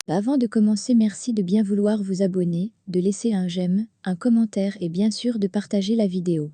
Avant de commencer, merci de bien vouloir vous abonner, de laisser un j'aime, un commentaire et bien sûr de partager la vidéo.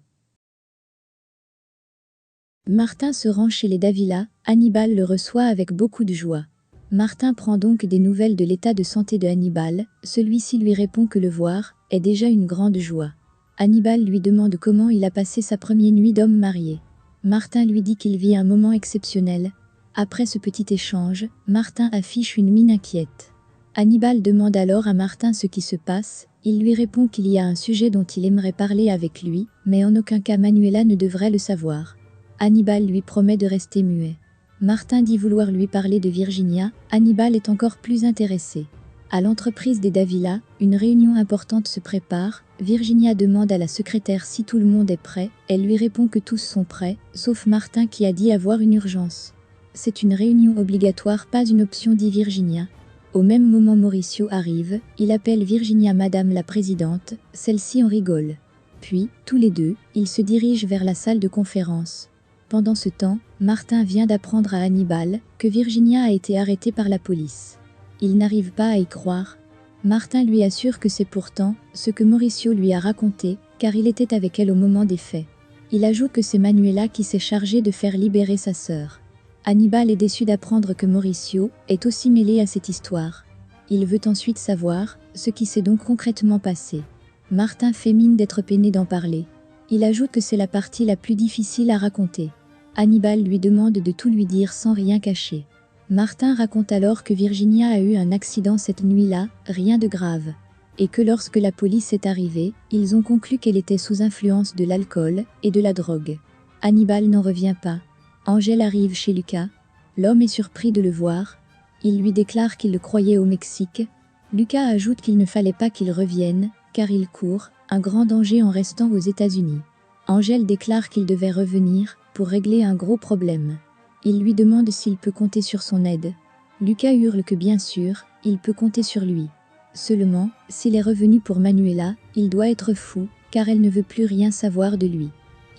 Martin se rend chez les Davila, Hannibal le reçoit avec beaucoup de joie. Martin prend donc des nouvelles de l'état de santé de Hannibal, celui-ci lui répond que le voir est déjà une grande joie. Hannibal lui demande comment il a passé sa première nuit d'homme marié. Martin lui dit qu'il vit un moment exceptionnel. Après ce petit échange, Martin affiche une mine inquiète. Hannibal demande alors à Martin ce qui se passe, il lui répond qu'il y a un sujet dont il aimerait parler avec lui, mais en aucun cas Manuela ne devrait le savoir. Hannibal lui promet de rester muet. Martin dit vouloir lui parler de Virginia, Hannibal est encore plus intéressé. À l'entreprise des Davila, une réunion importante se prépare, Virginia demande à la secrétaire si tout le monde est prêt, elle lui répond que tous sont prêts, sauf Martin qui a dit avoir une urgence. C'est une réunion obligatoire, pas une option, dit Virginia. Au même moment Mauricio arrive, il appelle Virginia Madame la Présidente, celle-ci en rigole. Puis, tous les deux, ils se dirigent vers la salle de conférence. Pendant ce temps, Martin vient d'apprendre à Hannibal que Virginia a été arrêtée par la police. Il n'arrive pas à y croire. Martin lui assure que c'est pourtant ce que Mauricio lui a raconté, car il était avec elle au moment des faits. Il ajoute que c'est Manuela qui s'est chargée de faire libérer sa sœur. Hannibal est déçu d'apprendre que Mauricio est aussi mêlé à cette histoire. Il veut ensuite savoir ce qui s'est donc concrètement passé. Martin fait mine d'être peiné d'en parler. Il ajoute que c'est la partie la plus difficile à raconter. Hannibal lui demande de tout lui dire sans rien cacher. Martin raconte alors que Virginia a eu un accident cette nuit-là, rien de grave. Et que lorsque la police est arrivée, ils ont conclu qu'elle était sous influence de l'alcool et de la drogue. Hannibal n'en revient pas. Angel arrive chez Lucas. L'homme est surpris de le voir. Il lui déclare qu'il le croyait au Mexique. Lucas ajoute qu'il ne fallait pas qu'il revienne, car il court un grand danger en restant aux États-Unis. Angel déclare qu'il devait revenir pour régler un gros problème. Il lui demande s'il peut compter sur son aide. Lucas hurle que bien sûr, il peut compter sur lui. Seulement, s'il est revenu pour Manuela, il doit être fou, car elle ne veut plus rien savoir de lui.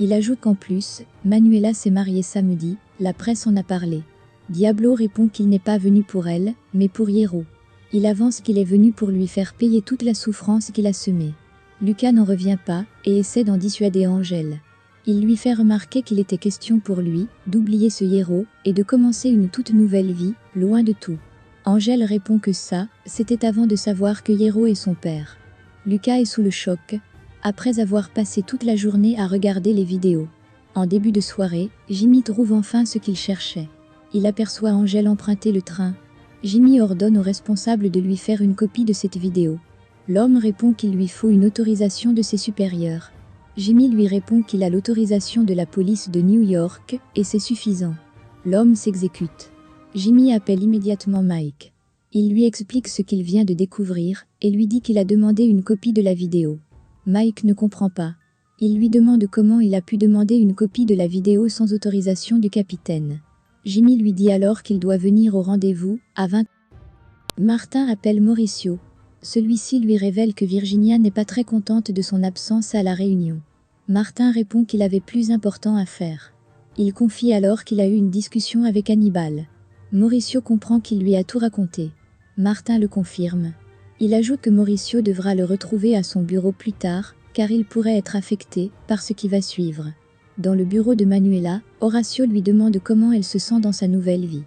Il ajoute qu'en plus, Manuela s'est mariée samedi, la presse en a parlé. Diablo répond qu'il n'est pas venu pour elle, mais pour Hierro. Il avance qu'il est venu pour lui faire payer toute la souffrance qu'il a semée. Lucas n'en revient pas, et essaie d'en dissuader Angel. Il lui fait remarquer qu'il était question pour lui d'oublier ce Hierro, et de commencer une toute nouvelle vie, loin de tout. Angel répond que ça, c'était avant de savoir que Hierro est son père. Lucas est sous le choc, après avoir passé toute la journée à regarder les vidéos. En début de soirée, Jimmy trouve enfin ce qu'il cherchait. Il aperçoit Angel emprunter le train. Jimmy ordonne au responsable de lui faire une copie de cette vidéo. L'homme répond qu'il lui faut une autorisation de ses supérieurs. Jimmy lui répond qu'il a l'autorisation de la police de New York, et c'est suffisant. L'homme s'exécute. Jimmy appelle immédiatement Mike. Il lui explique ce qu'il vient de découvrir, et lui dit qu'il a demandé une copie de la vidéo. Mike ne comprend pas. Il lui demande comment il a pu demander une copie de la vidéo sans autorisation du capitaine. Jimmy lui dit alors qu'il doit venir au rendez-vous, à 20h. Martin appelle Mauricio. Celui-ci lui révèle que Virginia n'est pas très contente de son absence à la réunion. Martin répond qu'il avait plus important à faire. Il confie alors qu'il a eu une discussion avec Hannibal. Mauricio comprend qu'il lui a tout raconté. Martin le confirme. Il ajoute que Mauricio devra le retrouver à son bureau plus tard, car il pourrait être affecté par ce qui va suivre. Dans le bureau de Manuela, Horacio lui demande comment elle se sent dans sa nouvelle vie.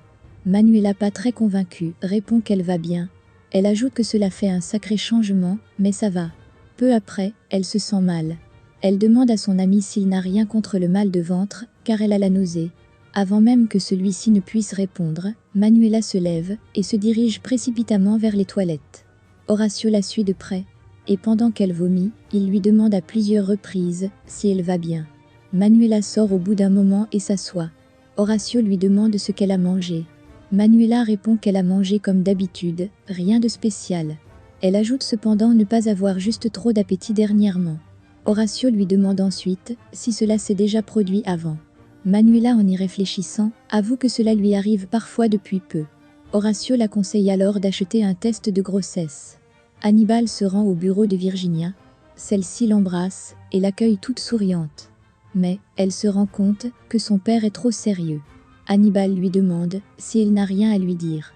Manuela, pas très convaincue, répond qu'elle va bien. Elle ajoute que cela fait un sacré changement, mais ça va. Peu après, elle se sent mal. Elle demande à son ami s'il n'a rien contre le mal de ventre, car elle a la nausée. Avant même que celui-ci ne puisse répondre, Manuela se lève et se dirige précipitamment vers les toilettes. Horacio la suit de près, et pendant qu'elle vomit, il lui demande à plusieurs reprises si elle va bien. Manuela sort au bout d'un moment et s'assoit. Horacio lui demande ce qu'elle a mangé. Manuela répond qu'elle a mangé comme d'habitude, rien de spécial. Elle ajoute cependant ne pas avoir juste trop d'appétit dernièrement. Horacio lui demande ensuite si cela s'est déjà produit avant. Manuela, en y réfléchissant, avoue que cela lui arrive parfois depuis peu. Horacio la conseille alors d'acheter un test de grossesse. Hannibal se rend au bureau de Virginia. Celle-ci l'embrasse et l'accueille toute souriante. Mais elle se rend compte que son père est trop sérieux. Hannibal lui demande si elle n'a rien à lui dire.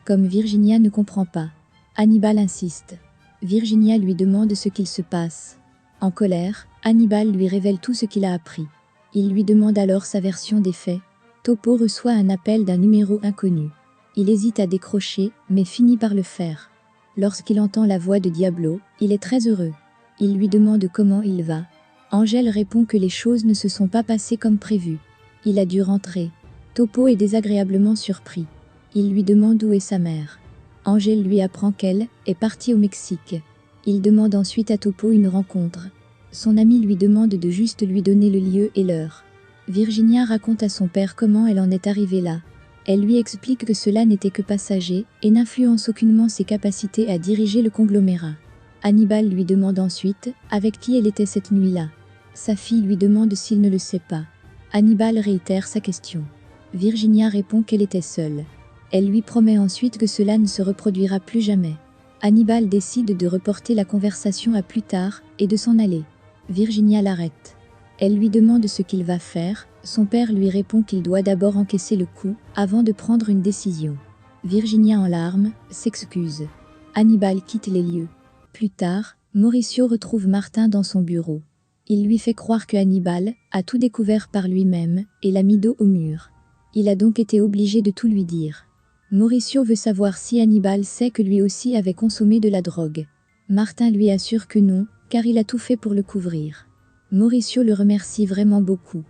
Comme Virginia ne comprend pas, Hannibal insiste. Virginia lui demande ce qu'il se passe. En colère, Hannibal lui révèle tout ce qu'il a appris. Il lui demande alors sa version des faits. Topo reçoit un appel d'un numéro inconnu. Il hésite à décrocher, mais finit par le faire. Lorsqu'il entend la voix de Diablo, il est très heureux. Il lui demande comment il va. Angèle répond que les choses ne se sont pas passées comme prévu. Il a dû rentrer. Topo est désagréablement surpris. Il lui demande où est sa mère. Angèle lui apprend qu'elle est partie au Mexique. Il demande ensuite à Topo une rencontre. Son ami lui demande de juste lui donner le lieu et l'heure. Virginia raconte à son père comment elle en est arrivée là. Elle lui explique que cela n'était que passager et n'influence aucunement ses capacités à diriger le conglomérat. Hannibal lui demande ensuite avec qui elle était cette nuit-là. Sa fille lui demande s'il ne le sait pas. Hannibal réitère sa question. Virginia répond qu'elle était seule. Elle lui promet ensuite que cela ne se reproduira plus jamais. Hannibal décide de reporter la conversation à plus tard et de s'en aller. Virginia l'arrête. Elle lui demande ce qu'il va faire. Son père lui répond qu'il doit d'abord encaisser le coup avant de prendre une décision. Virginia en larmes s'excuse. Hannibal quitte les lieux. Plus tard, Mauricio retrouve Martin dans son bureau. Il lui fait croire que Hannibal a tout découvert par lui-même et l'a mis dos au mur. Il a donc été obligé de tout lui dire. Mauricio veut savoir si Hannibal sait que lui aussi avait consommé de la drogue. Martin lui assure que non, car il a tout fait pour le couvrir. Mauricio le remercie vraiment beaucoup.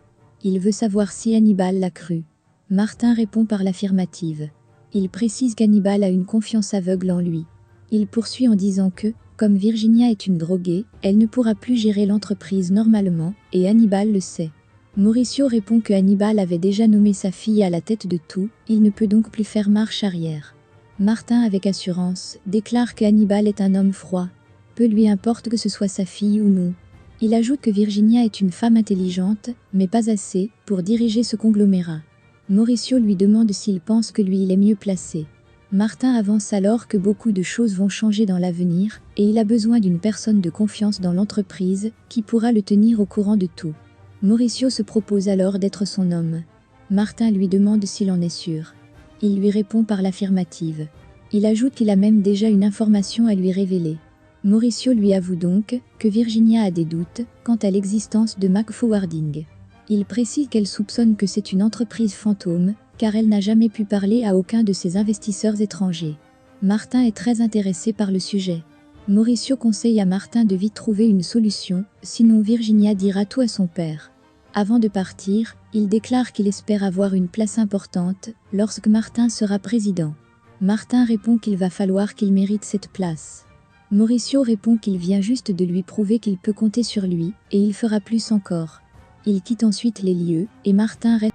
Il veut savoir si Hannibal l'a cru. Martin répond par l'affirmative. Il précise qu'Hannibal a une confiance aveugle en lui. Il poursuit en disant que, comme Virginia est une droguée, elle ne pourra plus gérer l'entreprise normalement, et Hannibal le sait. Mauricio répond que Hannibal avait déjà nommé sa fille à la tête de tout, il ne peut donc plus faire marche arrière. Martin, avec assurance, déclare que Hannibal est un homme froid. Peu lui importe que ce soit sa fille ou non. Il ajoute que Virginia est une femme intelligente, mais pas assez, pour diriger ce conglomérat. Mauricio lui demande s'il pense que lui il est mieux placé. Martin avance alors que beaucoup de choses vont changer dans l'avenir, et il a besoin d'une personne de confiance dans l'entreprise, qui pourra le tenir au courant de tout. Mauricio se propose alors d'être son homme. Martin lui demande s'il en est sûr. Il lui répond par l'affirmative. Il ajoute qu'il a même déjà une information à lui révéler. Mauricio lui avoue donc que Virginia a des doutes quant à l'existence de McForwarding. Il précise qu'elle soupçonne que c'est une entreprise fantôme, car elle n'a jamais pu parler à aucun de ses investisseurs étrangers. Martin est très intéressé par le sujet. Mauricio conseille à Martin de vite trouver une solution, sinon Virginia dira tout à son père. Avant de partir, il déclare qu'il espère avoir une place importante lorsque Martin sera président. Martin répond qu'il va falloir qu'il mérite cette place. Mauricio répond qu'il vient juste de lui prouver qu'il peut compter sur lui, et il fera plus encore. Il quitte ensuite les lieux, et Martin reste.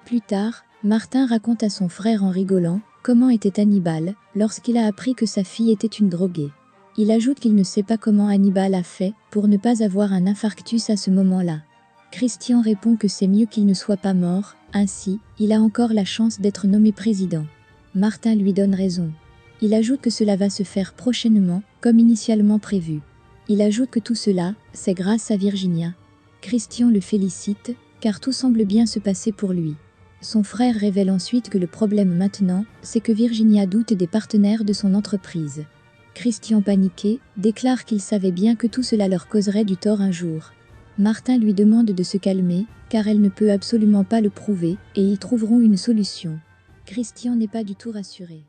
Plus tard, Martin raconte à son frère en rigolant comment était Hannibal lorsqu'il a appris que sa fille était une droguée. Il ajoute qu'il ne sait pas comment Hannibal a fait pour ne pas avoir un infarctus à ce moment-là. Christian répond que c'est mieux qu'il ne soit pas mort, ainsi, il a encore la chance d'être nommé président. Martin lui donne raison. Il ajoute que cela va se faire prochainement, comme initialement prévu. Il ajoute que tout cela, c'est grâce à Virginia. Christian le félicite, car tout semble bien se passer pour lui. Son frère révèle ensuite que le problème maintenant, c'est que Virginia doute des partenaires de son entreprise. Christian, paniqué, déclare qu'il savait bien que tout cela leur causerait du tort un jour. Martin lui demande de se calmer, car elle ne peut absolument pas le prouver, et ils trouveront une solution. Christian n'est pas du tout rassuré.